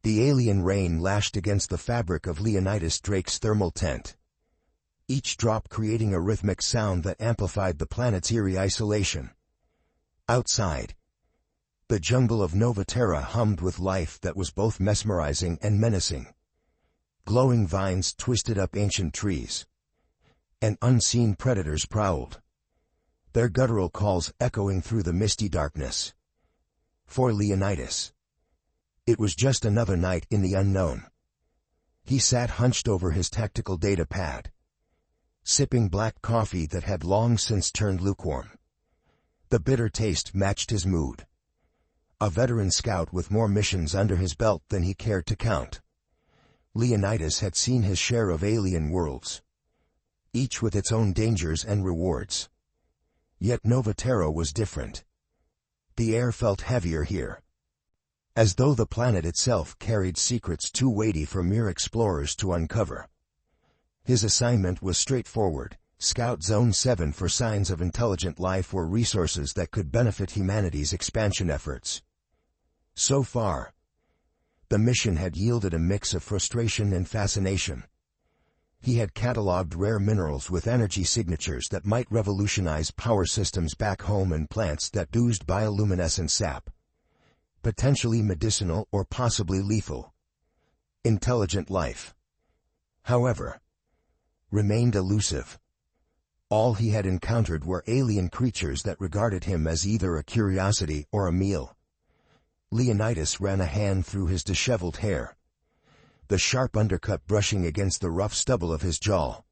The alien rain lashed against the fabric of Leonidas Drake's thermal tent, each drop creating a rhythmic sound that amplified the planet's eerie isolation. Outside, the jungle of Nova Terra hummed with life that was both mesmerizing and menacing. Glowing vines twisted up ancient trees, and unseen predators prowled, their guttural calls echoing through the misty darkness. For Leonidas, it was just another night in the unknown. He sat hunched over his tactical data pad, sipping black coffee that had long since turned lukewarm. The bitter taste matched his mood. A veteran scout with more missions under his belt than he cared to count, Leonidas had seen his share of alien worlds, each with its own dangers and rewards. Yet Nova Terra was different. The air felt heavier here, as though the planet itself carried secrets too weighty for mere explorers to uncover. His assignment was straightforward: scout Zone 7 for signs of intelligent life or resources that could benefit humanity's expansion efforts. So far, the mission had yielded a mix of frustration and fascination. He had cataloged rare minerals with energy signatures that might revolutionize power systems back home and plants that oozed bioluminescent sap, potentially medicinal or possibly lethal. Intelligent life, however, remained elusive. All he had encountered were alien creatures that regarded him as either a curiosity or a meal. Leonidas ran a hand through his disheveled hair, the sharp undercut brushing against the rough stubble of his jaw.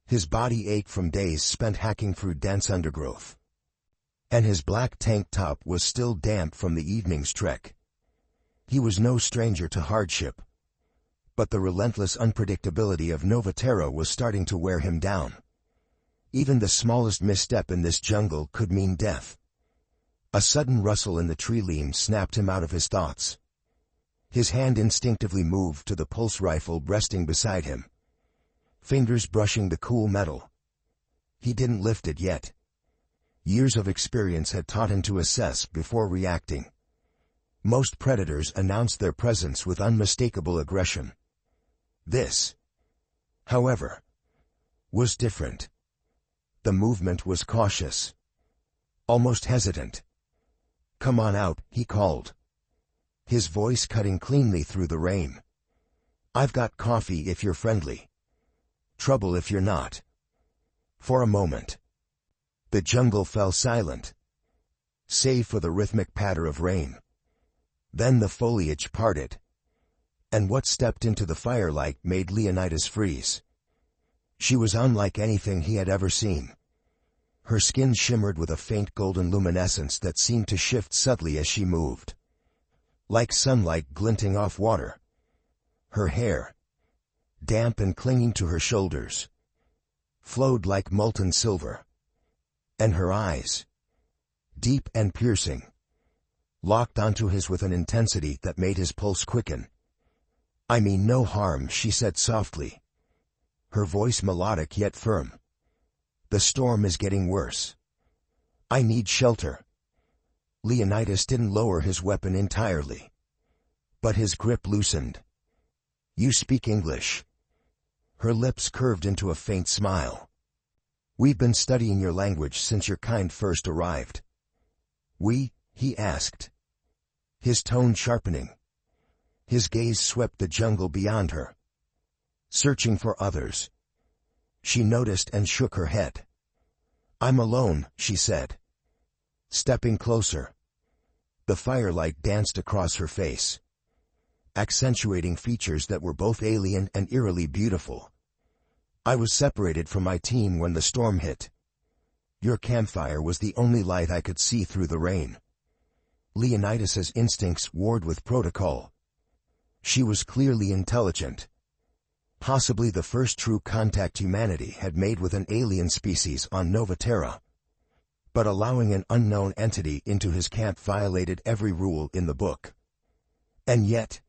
His body ached from days spent hacking through dense undergrowth, and his black tank top was still damp from the evening's trek. He was no stranger to hardship, but the relentless unpredictability of Nova Terra was starting to wear him down. Even the smallest misstep in this jungle could mean death. A sudden rustle in the tree limbs snapped him out of his thoughts. His hand instinctively moved to the pulse rifle resting beside him, fingers brushing the cool metal. He didn't lift it yet. Years of experience had taught him to assess before reacting. Most predators announced their presence with unmistakable aggression. This, however, was different. The movement was cautious, almost hesitant. "Come on out," he called, his voice cutting cleanly through the rain. "I've got coffee if you're friendly. Trouble if you're not." For a moment, the jungle fell silent, save for the rhythmic patter of rain. Then the foliage parted, and what stepped into the firelight made Leonidas freeze. She was unlike anything he had ever seen. Her skin shimmered with a faint golden luminescence that seemed to shift subtly as she moved, like sunlight glinting off water. Her hair, damp and clinging to her shoulders, flowed like molten silver, and her eyes, deep and piercing, locked onto his with an intensity that made his pulse quicken. "I mean no harm," she said softly, her voice melodic yet firm. "The storm is getting worse. I need shelter." Leonidas didn't lower his weapon entirely, but his grip loosened. "You speak English?" Her lips curved into a faint smile. "We've been studying your language since your kind first arrived." "We?" he asked, his tone sharpening. His gaze swept the jungle beyond her, searching for others. She noticed and shook her head. "I'm alone," she said, stepping closer. The firelight danced across her face, accentuating features that were both alien and eerily beautiful. "I was separated from my team when the storm hit. Your campfire was the only light I could see through the rain." Leonidas's instincts warred with protocol. She was clearly intelligent, possibly the first true contact humanity had made with an alien species on Nova Terra. But allowing an unknown entity into his camp violated every rule in the book. And yet,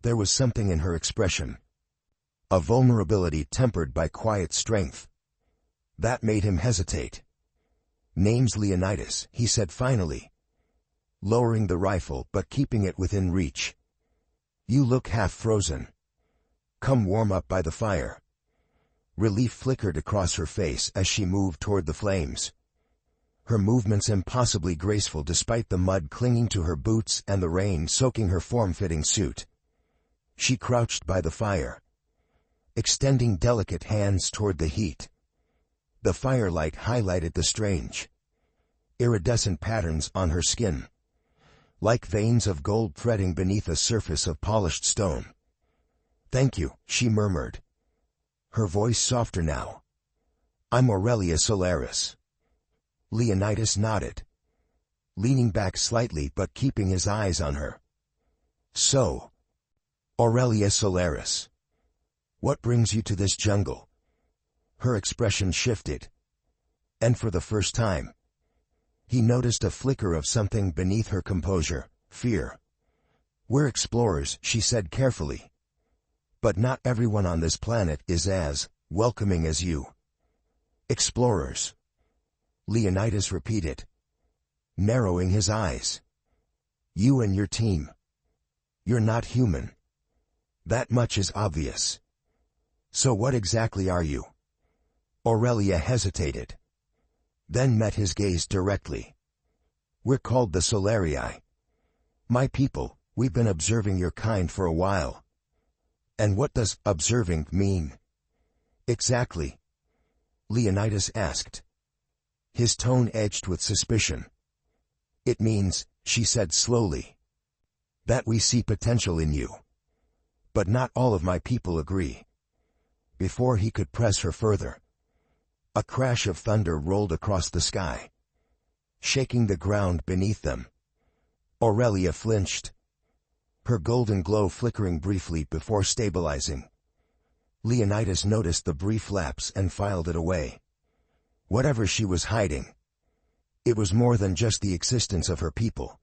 there was something in her expression, a vulnerability tempered by quiet strength, that made him hesitate. "Name's Leonidas," he said finally, lowering the rifle but keeping it within reach. You look half frozen. Come warm up by the fire. Relief flickered across her face as she moved toward the flames. Her movements impossibly graceful despite the mud clinging to her boots and the rain soaking her form-fitting suit. She crouched by the fire, extending delicate hands toward the heat. The firelight highlighted the strange, iridescent patterns on her skin, like veins of gold threading beneath a surface of polished stone. "Thank you," she murmured, her voice softer now. "I'm Aurelia Solaris." Leonidas nodded, leaning back slightly but keeping his eyes on her. "So, Aurelia Solaris, what brings you to this jungle?" Her expression shifted, and for the first time, he noticed a flicker of something beneath her composure: fear. "We're explorers," she said carefully. "But not everyone on this planet is as welcoming as you." "Explorers," Leonidas repeated, narrowing his eyes. "You and your team. You're not human. That much is obvious. So what exactly are you?" Aurelia hesitated, then met his gaze directly. "We're called the Solarii. My people, we've been observing your kind for a while." "And what does observing mean?" "Exactly?" Leonidas asked, his tone edged with suspicion. "It means," she said slowly, "that we see potential in you. But not all of my people agree." Before he could press her further, a crash of thunder rolled across the sky, shaking the ground beneath them. Aurelia flinched, her golden glow flickering briefly before stabilizing. Leonidas noticed the brief lapse and filed it away. Whatever she was hiding, it was more than just the existence of her people.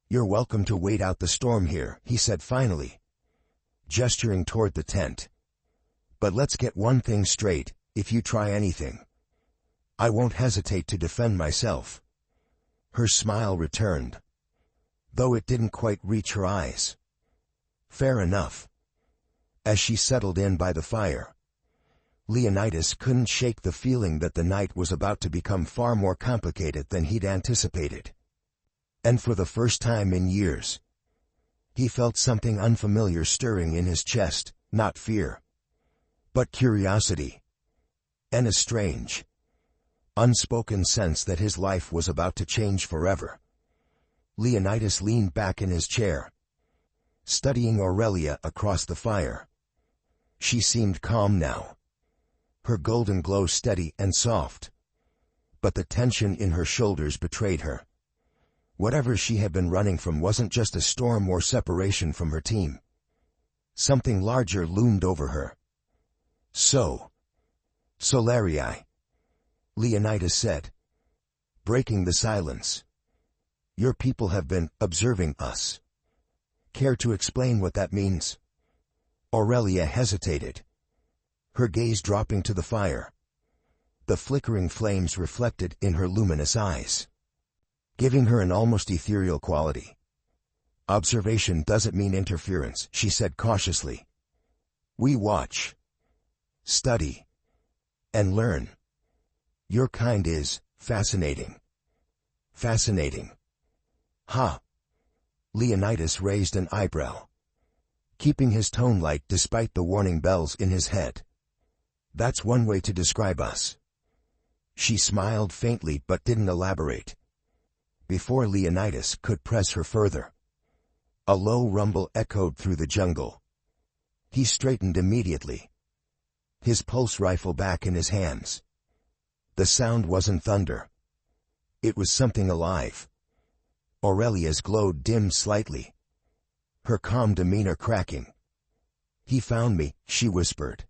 "You're welcome to wait out the storm here," he said finally, gesturing toward the tent. "But let's get one thing straight: if you try anything, I won't hesitate to defend myself." Her smile returned, though it didn't quite reach her eyes. "Fair enough." As she settled in by the fire, Leonidas couldn't shake the feeling that the night was about to become far more complicated than he'd anticipated. And for the first time in years, he felt something unfamiliar stirring in his chest, not fear, but curiosity, and a strange, unspoken sense that his life was about to change forever. Leonidas leaned back in his chair, studying Aurelia across the fire. She seemed calm now, her golden glow steady and soft. But the tension in her shoulders betrayed her. Whatever she had been running from wasn't just a storm or separation from her team. Something larger loomed over her. "So, Solarii," Leonidas said, breaking the silence. "Your people have been observing us. Care to explain what that means?" Aurelia hesitated, her gaze dropping to the fire, the flickering flames reflected in her luminous eyes, giving her an almost ethereal quality. "Observation doesn't mean interference," she said cautiously. "We watch, study, and learn. Your kind is fascinating." "Fascinating? Huh?" Leonidas raised an eyebrow, keeping his tone light despite the warning bells in his head. "That's one way to describe us." She smiled faintly but didn't elaborate. Before Leonidas could press her further, a low rumble echoed through the jungle. He straightened immediately, his pulse rifle back in his hands. The sound wasn't thunder. It was something alive. Aurelia's glow dimmed slightly, her calm demeanor cracking. "He found me," she whispered.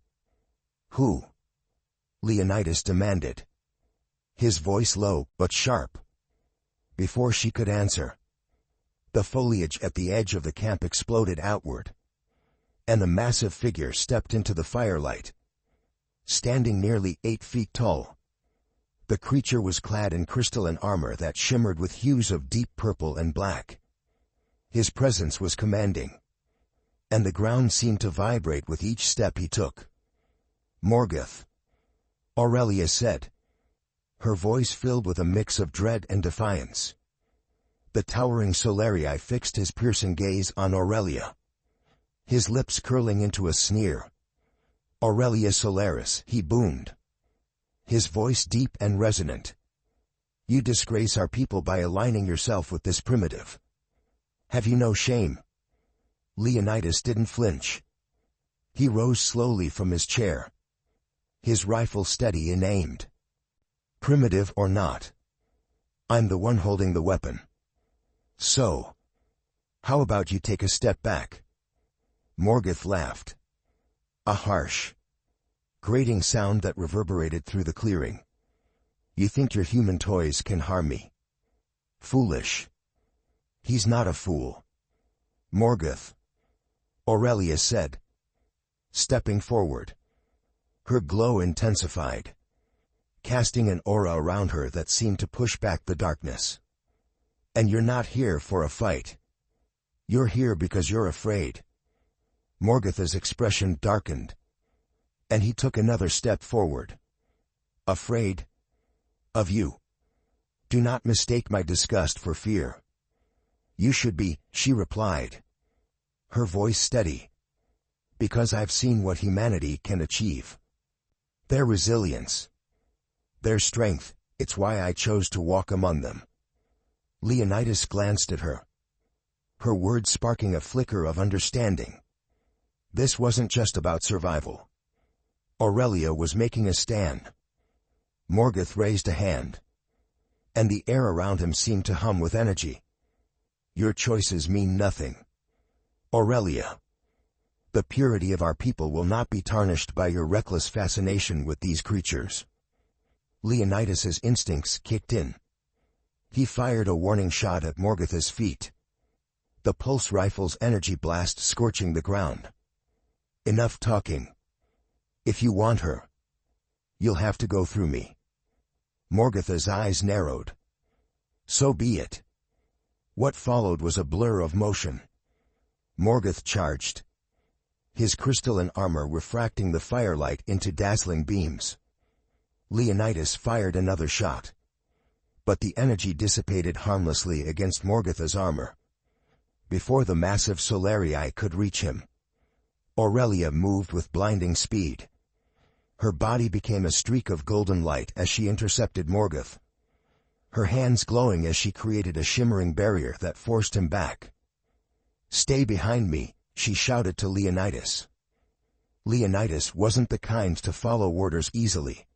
"Who?" Leonidas demanded, his voice low but sharp. Before she could answer, the foliage at the edge of the camp exploded outward, and a massive figure stepped into the firelight. Standing nearly 8 feet tall, the creature was clad in crystalline armor that shimmered with hues of deep purple and black. His presence was commanding, and the ground seemed to vibrate with each step he took. "Morgoth," Aurelia said, her voice filled with a mix of dread and defiance. The towering Solarii fixed his piercing gaze on Aurelia, his lips curling into a sneer. "Aurelia Solaris," he boomed, his voice deep and resonant. "You disgrace our people by aligning yourself with this primitive. Have you no shame?" Leonidas didn't flinch. He rose slowly from his chair, his rifle steady and aimed. "Primitive or not, I'm the one holding the weapon. So, how about you take a step back?" Morgoth laughed, a harsh, grating sound that reverberated through the clearing. "You think your human toys can harm me? Foolish." "He's not a fool, Morgoth," Aurelia said, stepping forward. Her glow intensified, casting an aura around her that seemed to push back the darkness. "And you're not here for a fight. You're here because you're afraid." Morgoth's expression darkened, and he took another step forward. "Afraid? Of you? Do not mistake my disgust for fear." "You should be," she replied, her voice steady, "because I've seen what humanity can achieve. Their resilience, their strength, it's why I chose to walk among them." Leonidas glanced at her, her words sparking a flicker of understanding. This wasn't just about survival. Aurelia was making a stand. Morgoth raised a hand, and the air around him seemed to hum with energy. "Your choices mean nothing, Aurelia. The purity of our people will not be tarnished by your reckless fascination with these creatures." Leonidas's instincts kicked in. He fired a warning shot at Morgoth's feet, the pulse rifle's energy blast scorching the ground. "Enough talking. If you want her, you'll have to go through me." Morgoth's eyes narrowed. "So be it." What followed was a blur of motion. Morgoth charged, his crystalline armor refracting the firelight into dazzling beams. Leonidas fired another shot, but the energy dissipated harmlessly against Morgoth's armor. Before the massive Solarii could reach him, Aurelia moved with blinding speed. Her body became a streak of golden light as she intercepted Morgoth, her hands glowing as she created a shimmering barrier that forced him back. "Stay behind me," she shouted to Leonidas. Leonidas wasn't the kind to follow orders easily,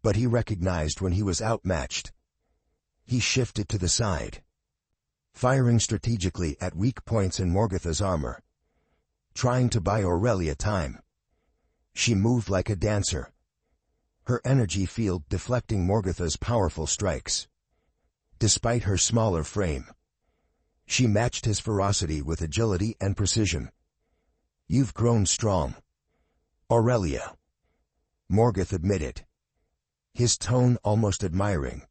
but he recognized when he was outmatched. He shifted to the side, firing strategically at weak points in Morgoth's armor, trying to buy Aurelia time. She moved like a dancer, her energy field deflecting Morgoth's powerful strikes. Despite her smaller frame, she matched his ferocity with agility and precision. "You've grown strong, Aurelia," Morgoth admitted, his tone almost admiring.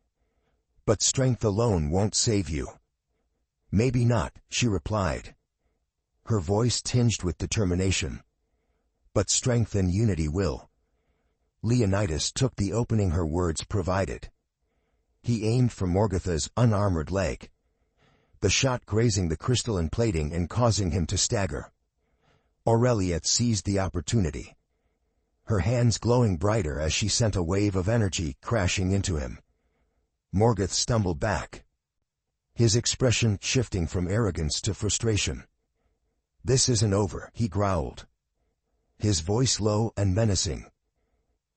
"But strength alone won't save you." "Maybe not," she replied, her voice tinged with determination. "But strength and unity will." Leonidas took the opening her words provided. He aimed for Morgoth's unarmored leg, the shot grazing the crystalline plating and causing him to stagger. Aurelia seized the opportunity, her hands glowing brighter as she sent a wave of energy crashing into him. Morgoth stumbled back, his expression shifting from arrogance to frustration. "This isn't over," he growled, his voice low and menacing.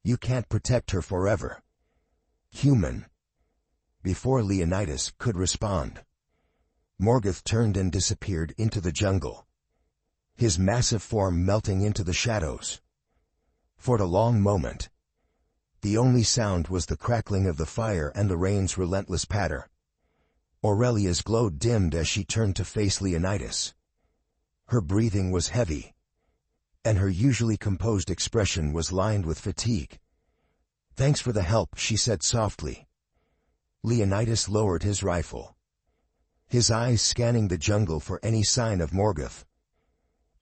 "You can't protect her forever, human." Before Leonidas could respond, Morgoth turned and disappeared into the jungle, his massive form melting into the shadows. For a long moment, the only sound was the crackling of the fire and the rain's relentless patter. Aurelia's glow dimmed as she turned to face Leonidas. Her breathing was heavy, and her usually composed expression was lined with fatigue. "Thanks for the help," she said softly. Leonidas lowered his rifle, his eyes scanning the jungle for any sign of Morgoth.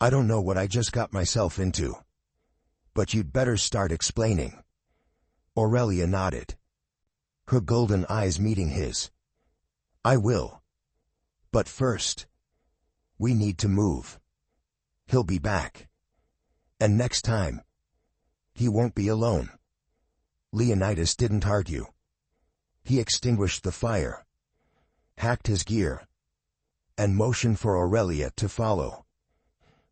I don't know what I just got myself into. But you'd better start explaining. Aurelia nodded, her golden eyes meeting his. I will. But first, we need to move. He'll be back. And next time, he won't be alone. Leonidas didn't argue. He extinguished the fire, hacked his gear, and motioned for Aurelia to follow.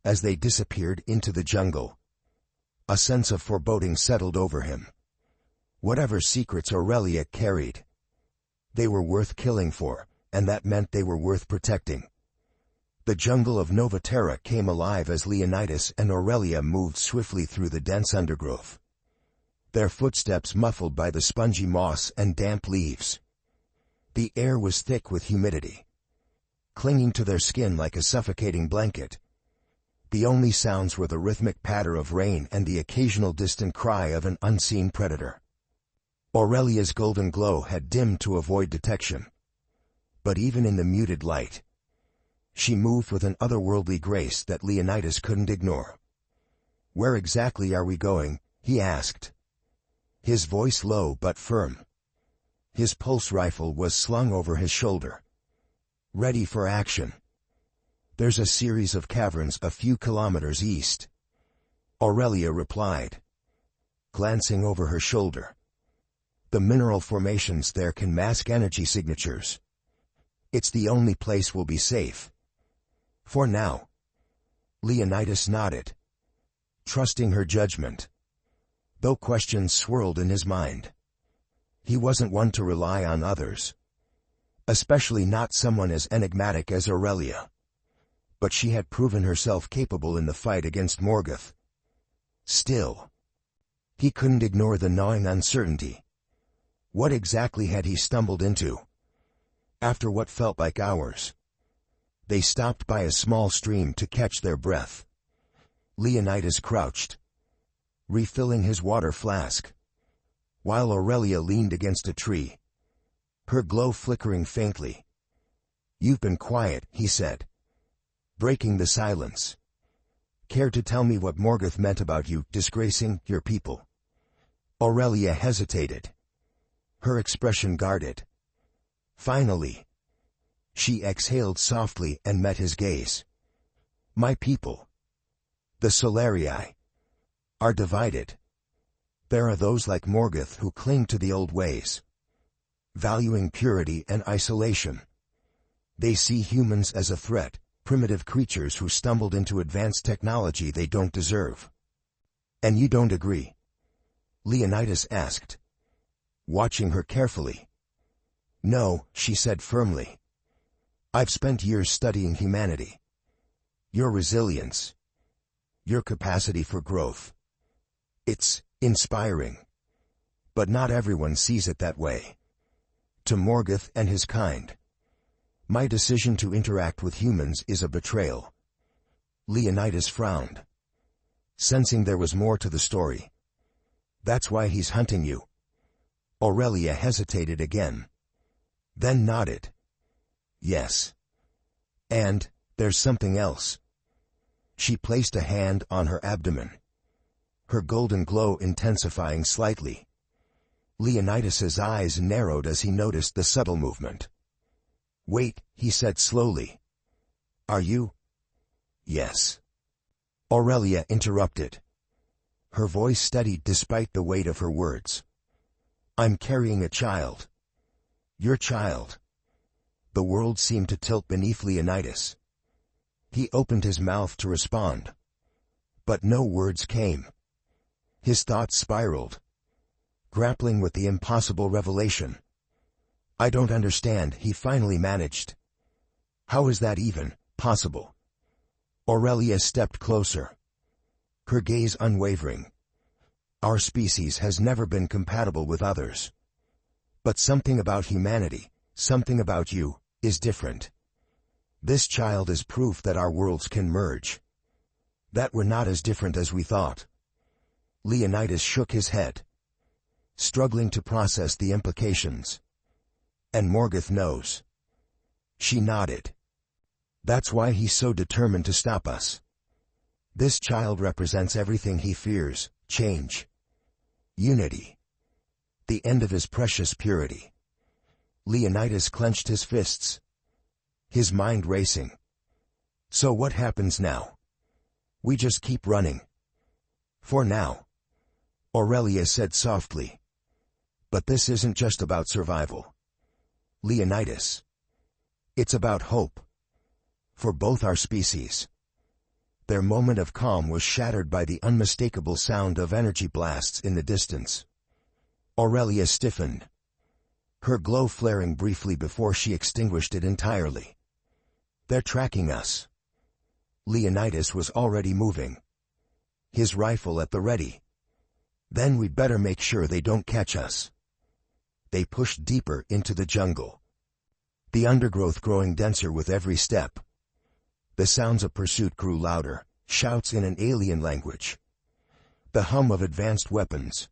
As they disappeared into the jungle, a sense of foreboding settled over him. Whatever secrets Aurelia carried, they were worth killing for, and that meant they were worth protecting. The jungle of Nova Terra came alive as Leonidas and Aurelia moved swiftly through the dense undergrowth, their footsteps muffled by the spongy moss and damp leaves. The air was thick with humidity, clinging to their skin like a suffocating blanket. The only sounds were the rhythmic patter of rain and the occasional distant cry of an unseen predator. Aurelia's golden glow had dimmed to avoid detection. But even in the muted light, she moved with an otherworldly grace that Leonidas couldn't ignore. Where exactly are we going? He asked, his voice low but firm. His pulse rifle was slung over his shoulder, ready for action. There's a series of caverns a few kilometers east, Aurelia replied, glancing over her shoulder. The mineral formations there can mask energy signatures. It's the only place we'll be safe. For now. Leonidas nodded, trusting her judgment, though questions swirled in his mind. He wasn't one to rely on others, especially not someone as enigmatic as Aurelia. But she had proven herself capable in the fight against Morgoth. Still, he couldn't ignore the gnawing uncertainty. What exactly had he stumbled into? After what felt like hours, they stopped by a small stream to catch their breath. Leonidas crouched, refilling his water flask, while Aurelia leaned against a tree, her glow flickering faintly. You've been quiet, he said, breaking the silence. Care to tell me what Morgoth meant about you disgracing your people? Aurelia hesitated, her expression guarded. Finally, she exhaled softly and met his gaze. My people, the Solarii, are divided. There are those like Morgoth who cling to the old ways, valuing purity and isolation. They see humans as a threat, primitive creatures who stumbled into advanced technology they don't deserve. And you don't agree? Leonidas asked, watching her carefully. No, she said firmly. I've spent years studying humanity. Your resilience, your capacity for growth. It's inspiring. But not everyone sees it that way. To Morgoth and his kind, my decision to interact with humans is a betrayal. Leonidas frowned, sensing there was more to the story. That's why he's hunting you. Aurelia hesitated again, then nodded. Yes. And there's something else. She placed a hand on her abdomen, her golden glow intensifying slightly. Leonidas's eyes narrowed as he noticed the subtle movement. Wait, he said slowly. Are you? Yes. Aurelia interrupted, her voice steadied despite the weight of her words. I'm carrying a child. Your child. The world seemed to tilt beneath Leonidas. He opened his mouth to respond, but no words came. His thoughts spiraled, grappling with the impossible revelation. I don't understand, he finally managed. How is that even possible? Aurelia stepped closer, her gaze unwavering. Our species has never been compatible with others. But something about humanity, something about you, is different. This child is proof that our worlds can merge. That we're not as different as we thought. Leonidas shook his head, struggling to process the implications. And Morgoth knows. She nodded. That's why he's so determined to stop us. This child represents everything he fears: change, unity, the end of his precious purity. Leonidas clenched his fists, his mind racing. So what happens now? We just keep running. For now, Aurelia said softly. But this isn't just about survival, Leonidas. It's about hope. For both our species. Their moment of calm was shattered by the unmistakable sound of energy blasts in the distance. Aurelia stiffened, her glow flaring briefly before she extinguished it entirely. They're tracking us. Leonidas was already moving, his rifle at the ready. Then we'd better make sure they don't catch us. They pushed deeper into the jungle, the undergrowth growing denser with every step. The sounds of pursuit grew louder, shouts in an alien language, the hum of advanced weapons.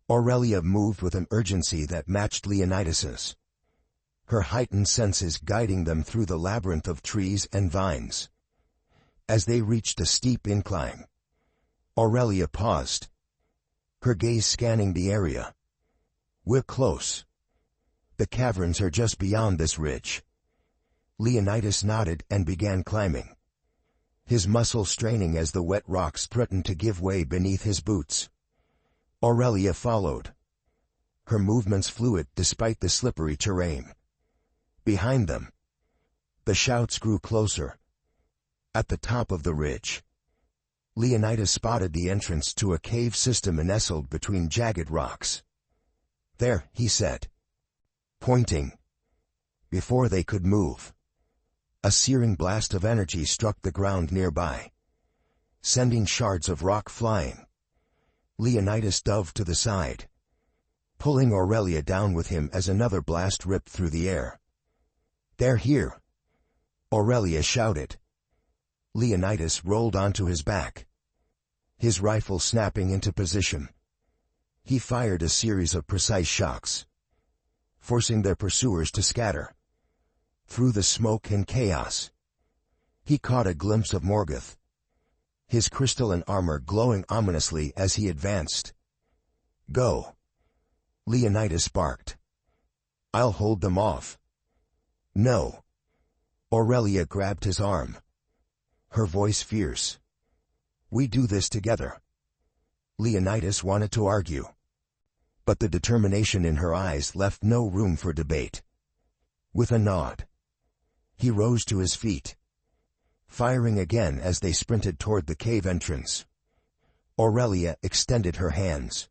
Aurelia moved with an urgency that matched Leonidas's, her heightened senses guiding them through the labyrinth of trees and vines. As they reached a steep incline, Aurelia paused, her gaze scanning the area. We're close. The caverns are just beyond this ridge. Leonidas nodded and began climbing, his muscles straining as the wet rocks threatened to give way beneath his boots. Aurelia followed, her movements fluid despite the slippery terrain. Behind them, the shouts grew closer. At the top of the ridge, Leonidas spotted the entrance to a cave system nestled between jagged rocks. There, he said, pointing. Before they could move, a searing blast of energy struck the ground nearby, sending shards of rock flying. Leonidas dove to the side, pulling Aurelia down with him as another blast ripped through the air. They're here, Aurelia shouted. Leonidas rolled onto his back, his rifle snapping into position. He fired a series of precise shocks, forcing their pursuers to scatter. Through the smoke and chaos, he caught a glimpse of Morgoth, his crystalline armor glowing ominously as he advanced. Go, Leonidas barked. I'll hold them off. No. Aurelia grabbed his arm, her voice fierce. We do this together. Leonidas wanted to argue, but the determination in her eyes left no room for debate. With a nod, he rose to his feet, firing again as they sprinted toward the cave entrance. Aurelia extended her hands,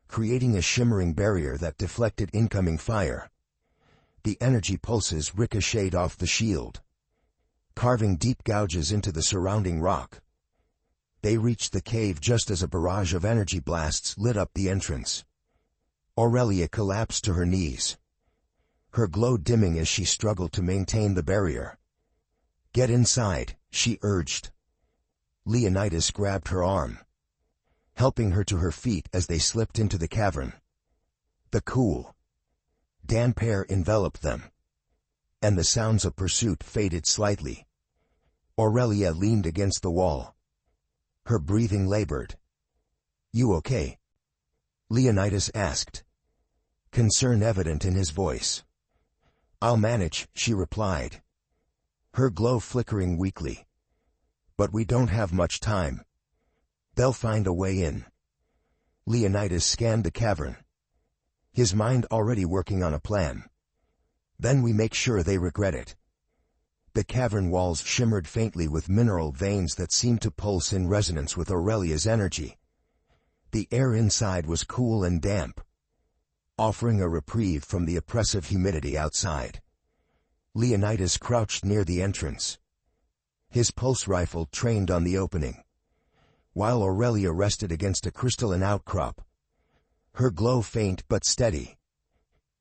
creating a shimmering barrier that deflected incoming fire. The energy pulses ricocheted off the shield, carving deep gouges into the surrounding rock. They reached the cave just as a barrage of energy blasts lit up the entrance. Aurelia collapsed to her knees, her glow dimming as she struggled to maintain the barrier. Get inside, she urged. Leonidas grabbed her arm, helping her to her feet as they slipped into the cavern. The cool, damp air enveloped them, and the sounds of pursuit faded slightly. Aurelia leaned against the wall, her breathing labored. You okay? Leonidas asked, concern evident in his voice. I'll manage, she replied, her glow flickering weakly. But we don't have much time. They'll find a way in. Leonidas scanned the cavern, his mind already working on a plan. Then we make sure they regret it. The cavern walls shimmered faintly with mineral veins that seemed to pulse in resonance with Aurelia's energy. The air inside was cool and damp, offering a reprieve from the oppressive humidity outside. Leonidas crouched near the entrance, his pulse rifle trained on the opening, while Aurelia rested against a crystalline outcrop, her glow faint but steady.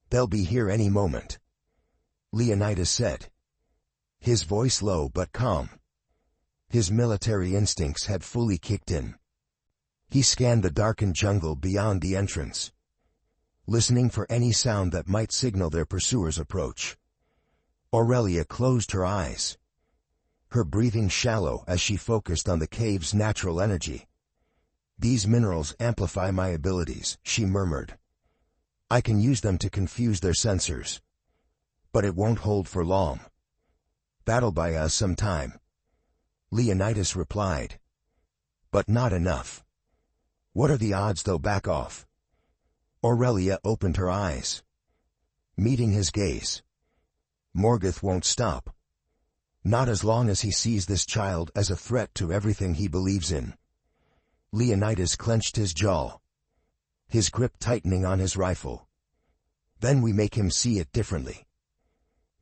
They'll be here any moment, Leonidas said, his voice low but calm. His military instincts had fully kicked in. He scanned the darkened jungle beyond the entrance, listening for any sound that might signal their pursuers' approach. Aurelia closed her eyes, her breathing shallow as she focused on the cave's natural energy. "These minerals amplify my abilities," she murmured. "I can use them to confuse their sensors. But it won't hold for long." "That'll buy us some time," Leonidas replied. "But not enough." "What are the odds they'll back off?" Aurelia opened her eyes, meeting his gaze. "Morgoth won't stop. Not as long as he sees this child as a threat to everything he believes in." Leonidas clenched his jaw, his grip tightening on his rifle. "Then we make him see it differently."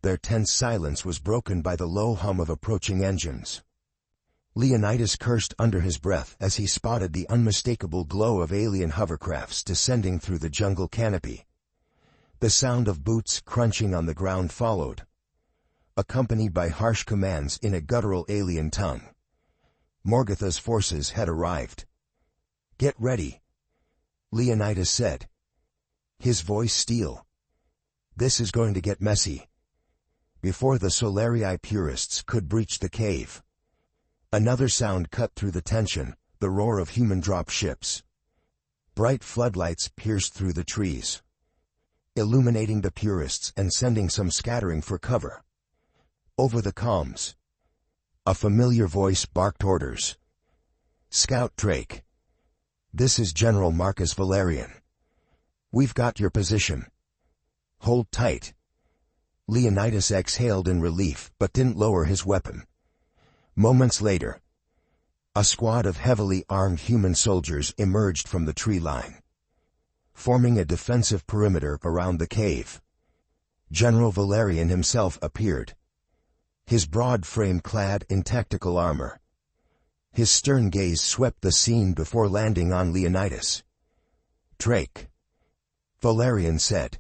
Their tense silence was broken by the low hum of approaching engines. Leonidas cursed under his breath as he spotted the unmistakable glow of alien hovercrafts descending through the jungle canopy. The sound of boots crunching on the ground followed, accompanied by harsh commands in a guttural alien tongue. Morgoth's forces had arrived. "Get ready," Leonidas said, his voice steel. "This is going to get messy." Before the Solarii purists could breach the cave, another sound cut through the tension, the roar of human drop ships. Bright floodlights pierced through the trees, illuminating the purists and sending some scattering for cover. Over the comms, a familiar voice barked orders. "Scout Drake. This is General Marcus Valerian. We've got your position. Hold tight." Leonidas exhaled in relief but didn't lower his weapon. Moments later, a squad of heavily armed human soldiers emerged from the tree line, forming a defensive perimeter around the cave. General Valerian himself appeared, his broad frame clad in tactical armor. His stern gaze swept the scene before landing on Leonidas. "Drake," Valerian said,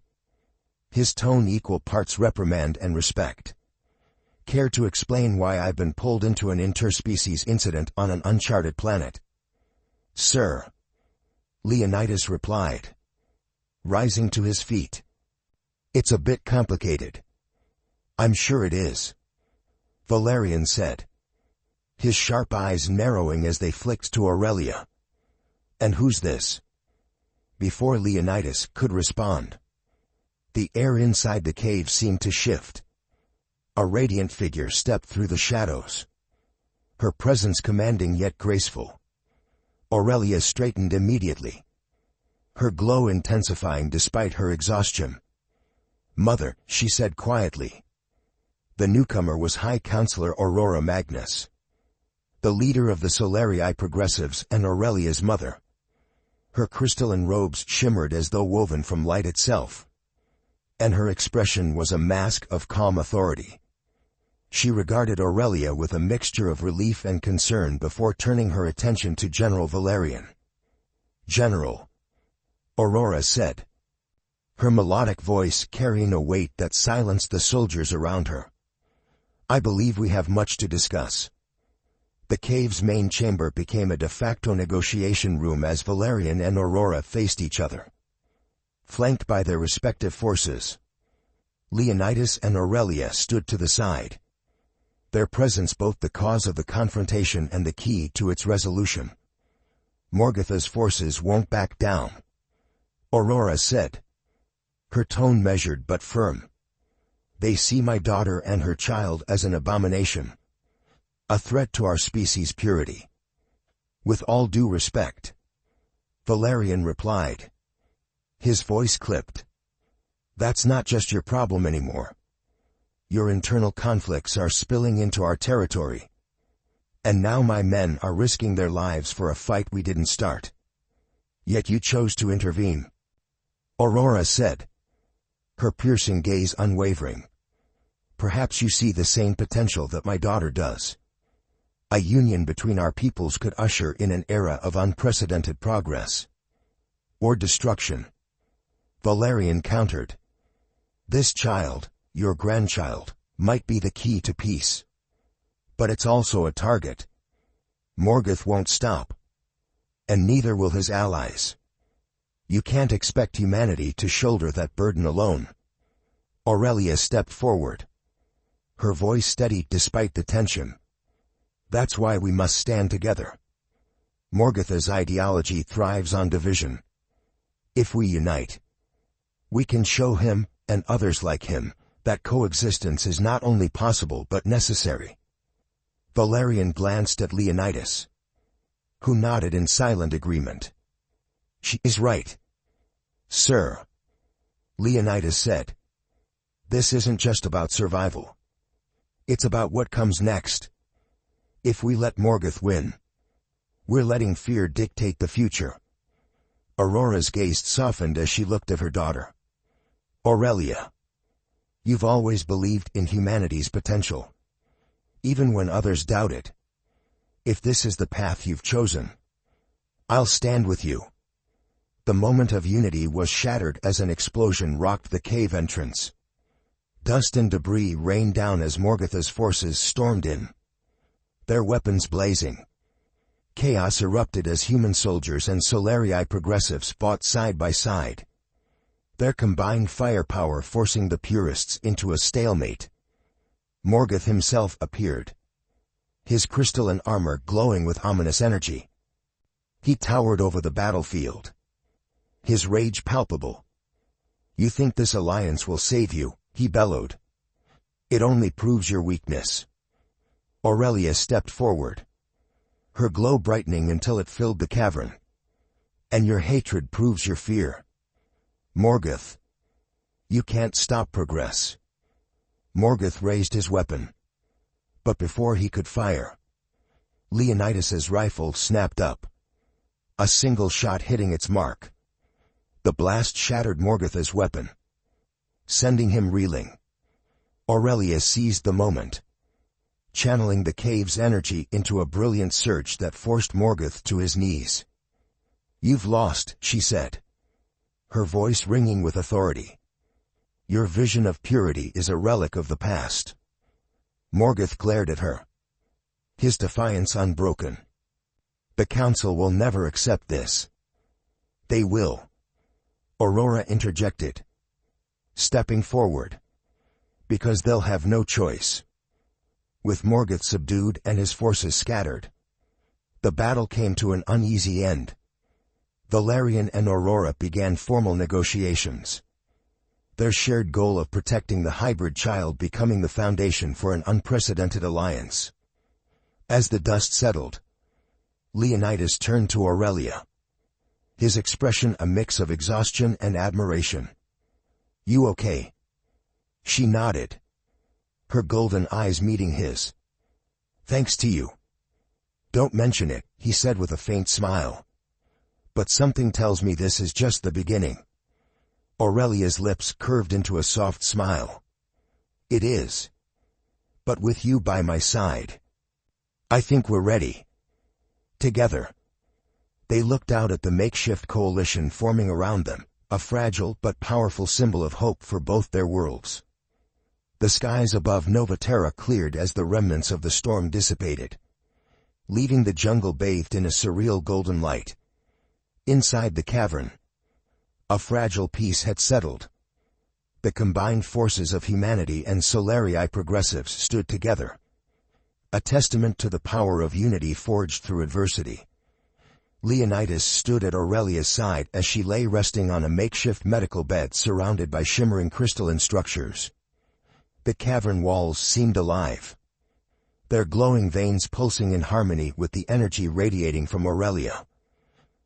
his tone equal parts reprimand and respect. "Care to explain why I've been pulled into an interspecies incident on an uncharted planet?" "Sir," Leonidas replied, rising to his feet. "It's a bit complicated." "I'm sure it is," Valerian said, his sharp eyes narrowing as they flicked to Aurelia. "And who's this?" Before Leonidas could respond, the air inside the cave seemed to shift. A radiant figure stepped through the shadows, her presence commanding yet graceful. Aurelia straightened immediately, her glow intensifying despite her exhaustion. "Mother," she said quietly. The newcomer was High Counselor Aurora Magnus, the leader of the Solarii Progressives and Aurelia's mother. Her crystalline robes shimmered as though woven from light itself, and her expression was a mask of calm authority. She regarded Aurelia with a mixture of relief and concern before turning her attention to General Valerian. "General," Aurora said, her melodic voice carrying a weight that silenced the soldiers around her. "I believe we have much to discuss." The cave's main chamber became a de facto negotiation room as Valerian and Aurora faced each other, flanked by their respective forces. Leonidas and Aurelia stood to the side, their presence both the cause of the confrontation and the key to its resolution. "Morgoth's forces won't back down," Aurora said, her tone measured but firm. "They see my daughter and her child as an abomination, a threat to our species' purity." "With all due respect," Valerian replied, his voice clipped. "That's not just your problem anymore. Your internal conflicts are spilling into our territory. And now my men are risking their lives for a fight we didn't start. Yet you chose to intervene," Aurora said, her piercing gaze unwavering. "Perhaps you see the same potential that my daughter does. A union between our peoples could usher in an era of unprecedented progress. Or destruction," Valerian countered. "This child, your grandchild, might be the key to peace. But it's also a target. Morgoth won't stop. And neither will his allies. You can't expect humanity to shoulder that burden alone." Aurelia stepped forward, her voice steady despite the tension. That's why we must stand together. Morgatha's ideology thrives on division. If we unite, we can show him, and others like him, that coexistence is not only possible but necessary. Valerian glanced at Leonidas, who nodded in silent agreement. She is right, sir, Leonidas said. This isn't just about survival. It's about what comes next. If we let Morgoth win, we're letting fear dictate the future. Aurora's gaze softened as she looked at her daughter. Aurelia, you've always believed in humanity's potential, even when others doubt it. If this is the path you've chosen, I'll stand with you. The moment of unity was shattered as an explosion rocked the cave entrance. Dust and debris rained down as Morgatha's forces stormed in, their weapons blazing. Chaos erupted as human soldiers and Solarii progressives fought side by side, their combined firepower forcing the purists into a stalemate. Morgoth himself appeared, his crystalline armor glowing with ominous energy. He towered over the battlefield, his rage palpable. You think this alliance will save you, he bellowed. It only proves your weakness. Aurelia stepped forward, her glow brightening until it filled the cavern. And your hatred proves your fear. Morgoth, you can't stop progress. Morgoth raised his weapon, but before he could fire, Leonidas's rifle snapped up, a single shot hitting its mark. The blast shattered Morgatha's weapon, sending him reeling. Aurelia seized the moment, channeling the cave's energy into a brilliant surge that forced Morgoth to his knees. You've lost, she said, her voice ringing with authority. Your vision of purity is a relic of the past. Morgoth glared at her, his defiance unbroken. The council will never accept this. They will, Aurora interjected, stepping forward, because they'll have no choice. With Morgoth subdued and his forces scattered, the battle came to an uneasy end. Valerian and Aurora began formal negotiations, their shared goal of protecting the hybrid child becoming the foundation for an unprecedented alliance. As the dust settled, Leonidas turned to Aurelia, his expression a mix of exhaustion and admiration. You okay? She nodded, her golden eyes meeting his. Thanks to you. Don't mention it, he said with a faint smile. But something tells me this is just the beginning. Aurelia's lips curved into a soft smile. It is. But with you by my side, I think we're ready. Together. They looked out at the makeshift coalition forming around them, a fragile but powerful symbol of hope for both their worlds. The skies above Nova Terra cleared as the remnants of the storm dissipated, leaving the jungle bathed in a surreal golden light. Inside the cavern, a fragile peace had settled. The combined forces of humanity and Solarii progressives stood together, a testament to the power of unity forged through adversity. Leonidas stood at Aurelia's side as she lay resting on a makeshift medical bed surrounded by shimmering crystalline structures. The cavern walls seemed alive, their glowing veins pulsing in harmony with the energy radiating from Aurelia.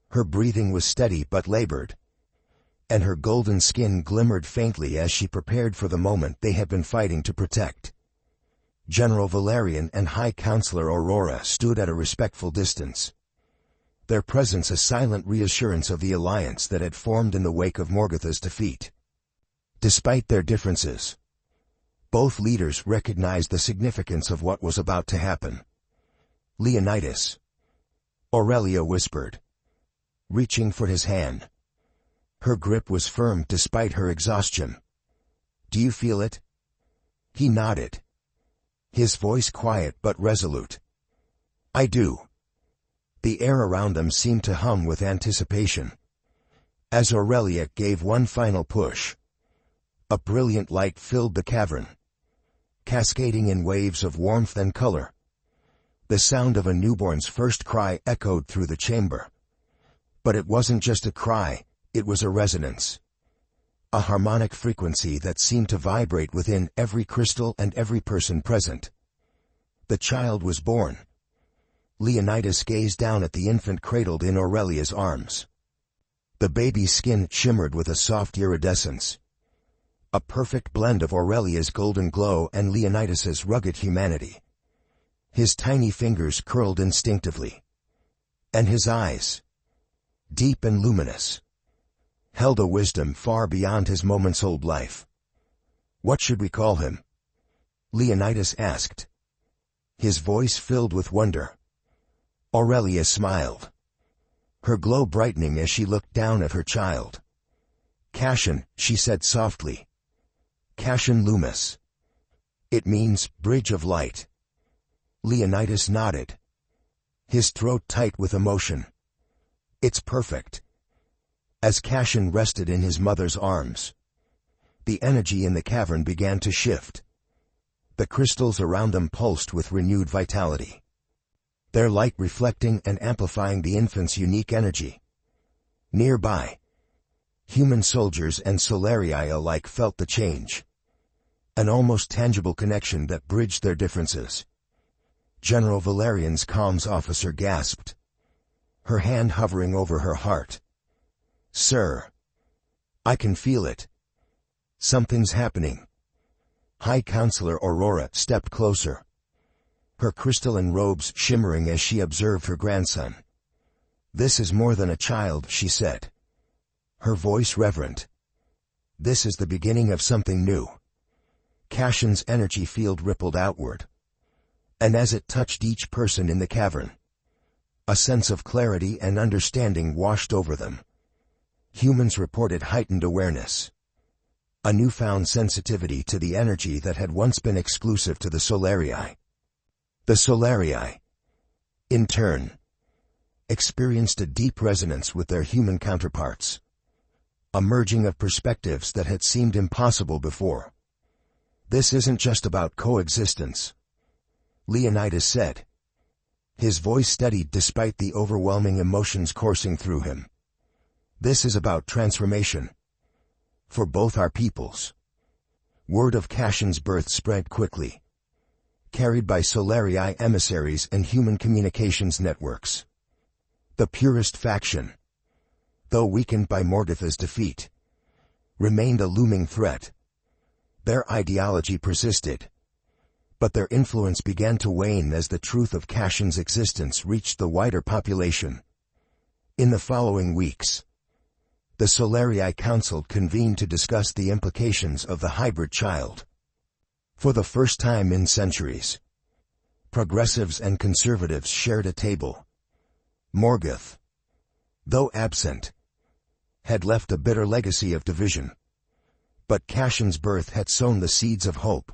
Her breathing was steady but labored, and her golden skin glimmered faintly as she prepared for the moment they had been fighting to protect. General Valerian and High Counselor Aurora stood at a respectful distance, their presence a silent reassurance of the alliance that had formed in the wake of Morgatha's defeat. Despite their differences, both leaders recognized the significance of what was about to happen. Leonidas, Aurelia whispered, reaching for his hand. Her grip was firm despite her exhaustion. Do you feel it? He nodded, his voice quiet but resolute. I do. The air around them seemed to hum with anticipation. As Aurelia gave one final push, a brilliant light filled the cavern, cascading in waves of warmth and color. The sound of a newborn's first cry echoed through the chamber. But it wasn't just a cry, it was a resonance. A harmonic frequency that seemed to vibrate within every crystal and every person present. The child was born. Leonidas gazed down at the infant cradled in Aurelia's arms. The baby's skin shimmered with a soft iridescence. A perfect blend of Aurelia's golden glow and Leonidas's rugged humanity. His tiny fingers curled instinctively. And his eyes, deep and luminous, held a wisdom far beyond his moments-old life. "What should we call him?" Leonidas asked, his voice filled with wonder. Aurelia smiled, her glow brightening as she looked down at her child. "Cassion," she said softly. "Cassion Loomis. It means bridge of light." Leonidas nodded, his throat tight with emotion. "It's perfect." As Cassion rested in his mother's arms, the energy in the cavern began to shift. The crystals around them pulsed with renewed vitality, their light reflecting and amplifying the infant's unique energy. Nearby, human soldiers and Solarii alike felt the change, an almost tangible connection that bridged their differences. General Valerian's comms officer gasped, her hand hovering over her heart. "Sir, I can feel it. Something's happening." High Counselor Aurora stepped closer, her crystalline robes shimmering as she observed her grandson. "This is more than a child," she said, her voice reverent. "This is the beginning of something new." Cassion's energy field rippled outward, and as it touched each person in the cavern, a sense of clarity and understanding washed over them. Humans reported heightened awareness, a newfound sensitivity to the energy that had once been exclusive to the Solarii. The Solarii, in turn, experienced a deep resonance with their human counterparts, a merging of perspectives that had seemed impossible before. "This isn't just about coexistence," Leonidas said, his voice steadied despite the overwhelming emotions coursing through him. "This is about transformation. For both our peoples." Word of Cassion's birth spread quickly, carried by Solarii emissaries and human communications networks. The purest faction, though weakened by Morgatha's defeat, remained a looming threat. Their ideology persisted, but their influence began to wane as the truth of Cassion's existence reached the wider population. In the following weeks, the Solarii Council convened to discuss the implications of the hybrid child. For the first time in centuries, progressives and conservatives shared a table. Morgoth, though absent, had left a bitter legacy of division. But Cassion's birth had sown the seeds of hope.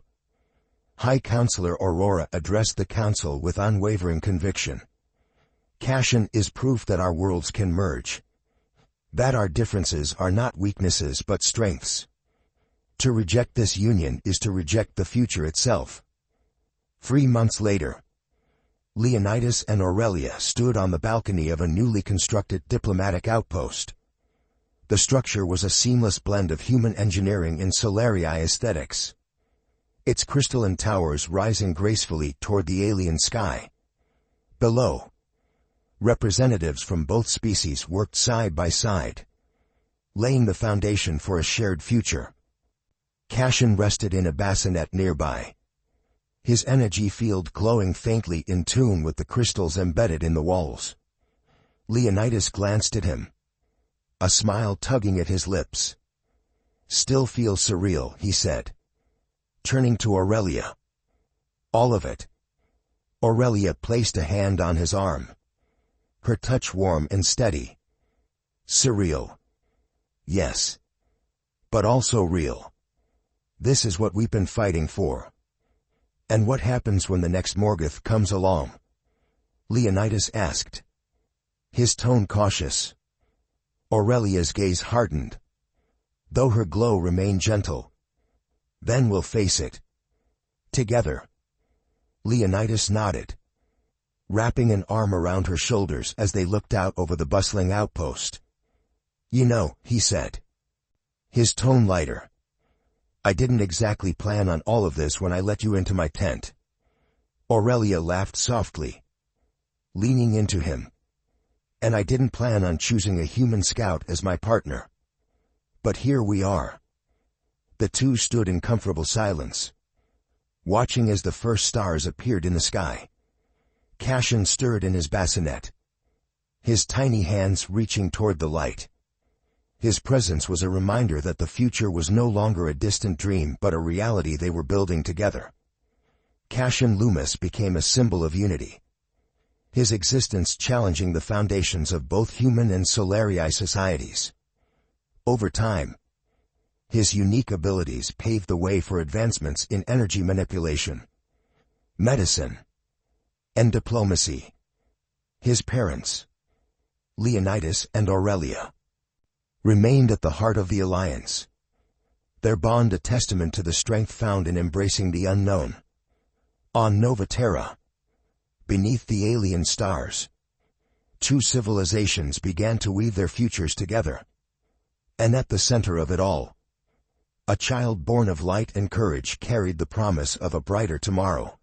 High Counselor Aurora addressed the council with unwavering conviction. "Cassion is proof that our worlds can merge, that our differences are not weaknesses but strengths. To reject this union is to reject the future itself." 3 months later, Leonidas and Aurelia stood on the balcony of a newly constructed diplomatic outpost. The structure was a seamless blend of human engineering and Solarii aesthetics, its crystalline towers rising gracefully toward the alien sky. Below, representatives from both species worked side by side, laying the foundation for a shared future. Cassion rested in a bassinet nearby, his energy field glowing faintly in tune with the crystals embedded in the walls. Leonidas glanced at him, a smile tugging at his lips. "Still feels surreal," he said, turning to Aurelia. "All of it." Aurelia placed a hand on his arm, her touch warm and steady. "Surreal. Yes. But also real. This is what we've been fighting for." "And what happens when the next Morgoth comes along?" Leonidas asked, his tone cautious. Aurelia's gaze hardened, though her glow remained gentle. "Then we'll face it. Together." Leonidas nodded, wrapping an arm around her shoulders as they looked out over the bustling outpost. "You know," he said, his tone lighter, "I didn't exactly plan on all of this when I let you into my tent." Aurelia laughed softly, leaning into him. "And I didn't plan on choosing a human scout as my partner. But here we are." The two stood in comfortable silence, watching as the first stars appeared in the sky. Cassian stirred in his bassinet, his tiny hands reaching toward the light. His presence was a reminder that the future was no longer a distant dream but a reality they were building together. Cassian Loomis became a symbol of unity, his existence challenging the foundations of both human and Solarii societies. Over time, his unique abilities paved the way for advancements in energy manipulation, medicine, and diplomacy. His parents, Leonidas and Aurelia, remained at the heart of the alliance, their bond a testament to the strength found in embracing the unknown. On Nova Terra, beneath the alien stars, two civilizations began to weave their futures together. And at the center of it all, a child born of light and courage carried the promise of a brighter tomorrow.